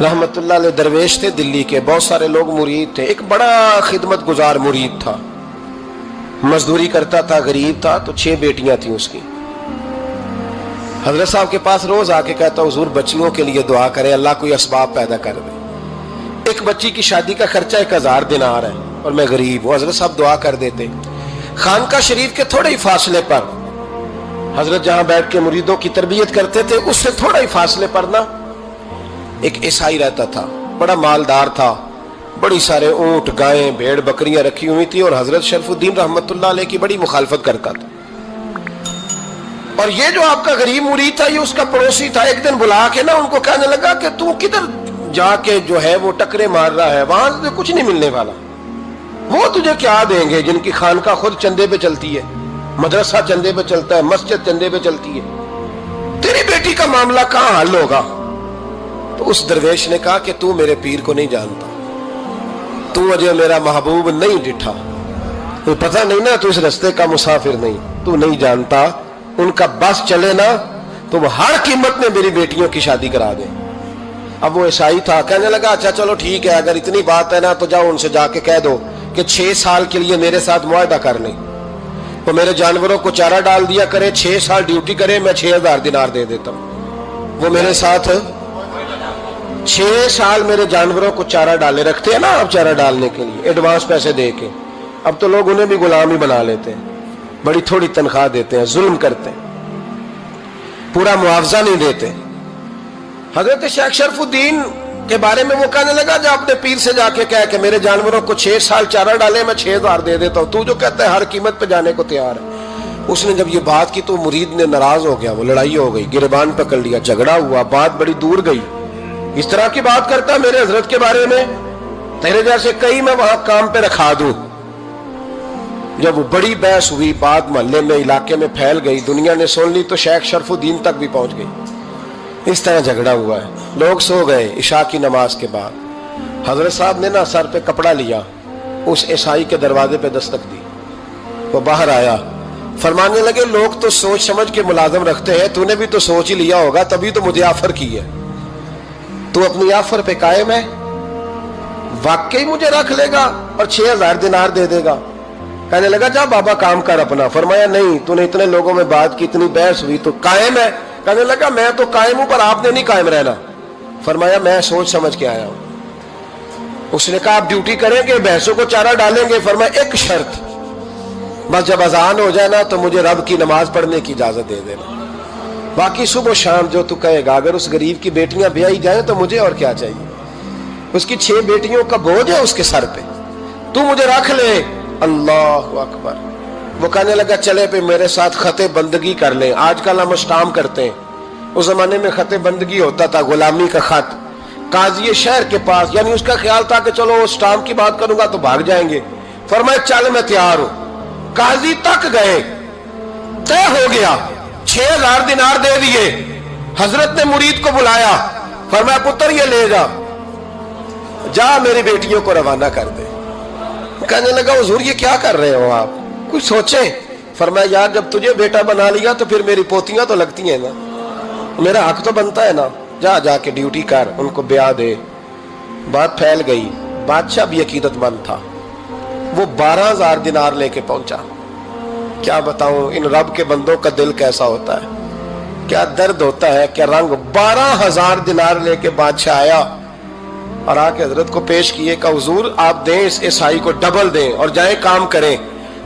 رحمت اللہ علیہ درویش تھے دلی کے، بہت سارے لوگ مرید تھے. ایک بڑا خدمت گزار مرید تھا، مزدوری کرتا تھا، غریب تھا. تو 6 بیٹیاں تھیں اس کی. حضرت صاحب کے پاس روز آ کے کہتا حضور بچیوں کے لیے دعا کرے، اللہ کوئی اسباب پیدا کر دے. ایک بچی کی شادی کا خرچہ 1000 دینار ہے اور میں غریب ہوں. حضرت صاحب دعا کر دیتے. خانقاہ شریف کے تھوڑے ہی فاصلے پر حضرت جہاں بیٹھ کے مریدوں کی تربیت کرتے تھے، اس سے تھوڑا ہی فاصلے پر نا ایک عیسائی رہتا تھا، بڑا مالدار تھا، بڑی سارے اونٹ، گائیں، بھیڑ، بکریاں رکھی ہوئی تھی، اور حضرت شرف الدین رحمت اللہ علیہ کی بڑی مخالفت کرتا تھا. اور یہ جو آپ کا غریب مرید تھا، یہ اس کا پڑوسی تھا. ایک دن بلا کے نا ان کو کہنے لگا کہ تو کدھر جا کے جو ہے وہ ٹکرے مار رہا ہے، وہاں سے کچھ نہیں ملنے والا. وہ تجھے کیا دیں گے جن کی خانقاہ خود چندے پہ چلتی ہے، مدرسہ چندے پہ چلتا ہے، مسجد چندے پہ چلتی ہے، تیری بیٹی کا معاملہ کہاں حل ہوگا؟ تو اس درویش نے کہا کہ تو میرے پیر کو نہیں جانتا، تو مجھے میرا محبوب نہیں ڈٹھا، تو پتہ نہیں نا، تو اس رستے کا مسافر نہیں، تو نہیں جانتا. ان کا بس چلے نا تو وہ ہر قیمت میں میری بیٹیوں کی شادی کرا دیں. اب وہ عیسائی تھا، کہنے لگا اچھا چلو ٹھیک ہے، اگر اتنی بات ہے نا تو جاؤ ان سے جا کے کہہ دو کہ 6 سال کے لیے میرے ساتھ معاہدہ کر لیں. وہ میرے جانوروں کو چارہ ڈال دیا کرے، 6 سال ڈیوٹی کرے، میں 6000 دینار دے دیتا ہوں. وہ میرے ساتھ 6 سال میرے جانوروں کو چارہ ڈالے رکھتے ہیں نا آپ، چارہ ڈالنے کے لیے ایڈوانس پیسے دے کے. اب تو لوگ انہیں بھی غلام ہی بنا لیتے ہیں، بڑی تھوڑی تنخواہ دیتے ہیں، ظلم کرتے ہیں، پورا معاوضہ نہیں دیتے. حضرت شیخ شرف الدین کے بارے میں وہ کہنے لگا جا اپنے پیر سے جا کے کہہ کہ میرے جانوروں کو 6 سال چارہ ڈالے، میں 6000 دے دیتا ہوں، تو جو کہتا ہے ہر قیمت پہ جانے کو تیار ہے. اس نے جب یہ بات کی تو مرید نے ناراض ہو گیا، وہ لڑائی ہو گئی، گریبان پکڑ لیا، جھگڑا ہوا، بات بڑی دور گئی. اس طرح کی بات کرتا ہے میرے حضرت کے بارے میں، تیرے جیسے کئی میں وہاں کام پہ رکھا دوں. جب وہ بڑی بحث ہوئی، بات محلے میں، علاقے میں پھیل گئی، دنیا نے سن لی تو شیخ شرف الدین تک بھی پہنچ گئی. اس طرح جھگڑا ہوا ہے. لوگ سو گئے عشاء کی نماز کے بعد. حضرت صاحب نے نا سر پہ کپڑا لیا، اس عیسائی کے دروازے پہ دستک دی. وہ باہر آیا، فرمانے لگے لوگ تو سوچ سمجھ کے ملازم رکھتے ہیں، تو نے بھی تو سوچ ہی لیا ہوگا، تبھی تو مجھے آفر کی ہے. تو اپنی آفر پہ قائم ہے؟ واقعی مجھے رکھ لے گا اور 6000 دینار دے دے گا؟ کہنے لگا جا بابا کام کر اپنا. فرمایا نہیں، تو نے اتنے لوگوں میں بات کی، اتنی بحث ہوئی، تو قائم ہے؟ کہنے لگا میں تو قائم ہوں، پر آپ نے نہیں قائم رہنا. فرمایا میں سوچ سمجھ کے آیا ہوں. اس نے کہا آپ ڈیوٹی کریں گے، بھینسوں کو چارہ ڈالیں گے؟ فرمایا ایک شرط، بس جب اذان ہو جائے نا تو مجھے رب کی نماز پڑھنے کی اجازت دے دینا، باقی صبح و شام جو تو کہے گا. اگر اس غریب کی بیٹیاں بیائی جائیں تو مجھے اور کیا چاہیے؟ اس کی 6 بیٹیوں کا بوجھ ہے اس کے سر پہ، تو مجھے رکھ لے. اللہ اکبر. وہ کہنے لگا چلے پہ میرے ساتھ خط بندگی کر لیں. آج کل ہم اسٹام کرتے ہیں، اس زمانے میں خط بندگی ہوتا تھا، غلامی کا خط. قاضی شہر کے پاس، یعنی اس کا خیال تھا کہ چلو اسٹام کی بات کروں گا تو بھاگ جائیں گے. فرمایا چل میں تیار ہوں. قاضی تک گئے، طے ہو گیا، 6000 دینار دے دیے. حضرت نے مرید کو بلایا، فرمایا پتر یہ لے جا، جا میری بیٹیوں کو روانہ کر دے. کہنے لگا حضور یہ کیا کر رہے ہو آپ، کچھ سوچیں. فرمایا یار جب تجھے بیٹا بنا لیا تو پھر میری پوتیاں تو لگتی ہیں نا، میرا حق تو بنتا ہے نا، جا کے ڈیوٹی کر، ان کو بیاہ دے. بات پھیل گئی. بادشاہ بھی عقیدت مند تھا، وہ 12000 دینار لے کے پہنچا. کیا بتاؤں ان رب کے بندوں کا دل کیسا ہوتا ہے، کیا درد ہوتا ہے، کیا رنگ. 12000 دینار لے کے بادشاہ آیا اور آ کے حضرت کو پیش کیے کہ حضور آپ دیں اس عیسائی کو ڈبل دیں اور جائیں کام کریں.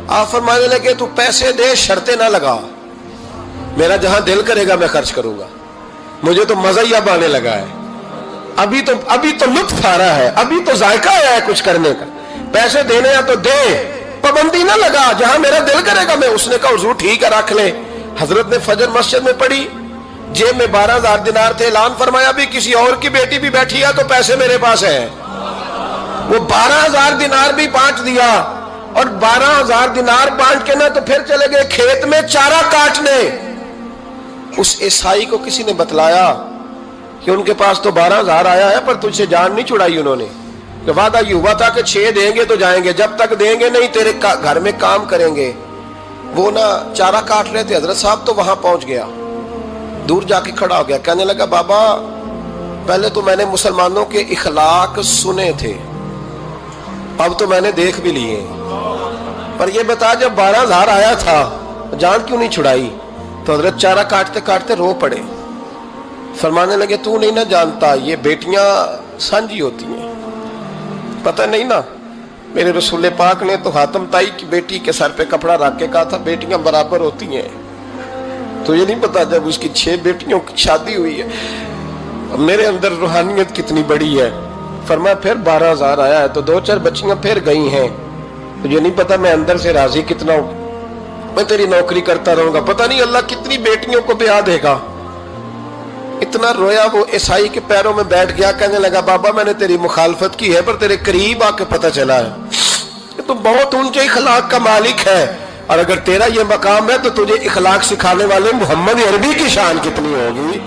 آپ فرمانے لگے تو پیسے دے، شرطیں نہ لگا، میرا جہاں دل کرے گا میں خرچ کروں گا. مجھے تو مزہ ہی اب آنے لگا ہے، ابھی تو لطف آ رہا ہے، ابھی تو ذائقہ آیا ہے کچھ کرنے کا. پیسے دینے ہیں تو دے، پابندی نہ لگا، جہاں میرا دل کرے گا میں. اس نے کہا حضور ٹھیک ہے رکھ لیں. حضرت نے فجر مسجد میں پڑھی، جیب میں 12000 دینار تھے. اعلان فرمایا بھی کسی اور کی بیٹی بھی بیٹھی ہے تو پیسے میرے پاس ہیں. وہ 12000 دینار بھی بانٹ دیا، اور 12000 دینار بانٹ کے نا تو پھر چلے گئے کھیت میں چارہ کاٹنے. اس عیسائی کو کسی نے بتلایا کہ ان کے پاس تو 12000 آیا ہے پر تجھ سے جان نہیں چھڑائی انہوں نے، کہ وعدہ یہ ہوا تھا کہ 6 دیں گے تو جائیں گے، جب تک دیں گے نہیں تیرے گھر میں کام کریں گے. وہ نا چارہ کاٹ رہے تھے. حضرت صاحب تو وہاں پہنچ گیا، دور جا کے کھڑا ہو گیا، کہنے لگا بابا پہلے تو میں نے مسلمانوں کے اخلاق سنے تھے، اب تو میں نے دیکھ بھی لیے، پر یہ بتا جب 12,000 آیا تھا جان کیوں نہیں چھڑائی؟ تو حضرت چارہ کاٹتے کاٹتے رو پڑے، فرمانے لگے تو نہیں نہ جانتا یہ بیٹیاں سانجی ہوتی ہیں، پتہ نہیں نا، میرے رسول پاک نے تو حاتم تائی کی بیٹی کے سر پہ کپڑا رکھ کے کہا تھا بیٹیاں برابر ہوتی ہیں، تو یہ نہیں پتا جب اس کی 6 بیٹیوں کی شادی ہوئی ہے میرے اندر روحانیت کتنی بڑی ہے۔ فرمایا پھر 12,000 آیا ہے تو 2-4 بچیاں پھر گئی ہیں، تو یہ نہیں پتا میں اندر سے راضی کتنا ہوں، میں تیری نوکری کرتا رہوں گا، پتہ نہیں اللہ کتنی بیٹیوں کو بیاہ دے گا۔ اتنا رویا وہ عیسائی کے پیروں میں بیٹھ گیا، کہنے لگا بابا میں نے تیری مخالفت کی ہے پر تیرے قریب آ کے پتہ چلا ہے کہ تو بہت اونچے اخلاق کا مالک ہے، اور اگر تیرا یہ مقام ہے تو تجھے اخلاق سکھانے والے محمد عربی کی شان کتنی ہوگی۔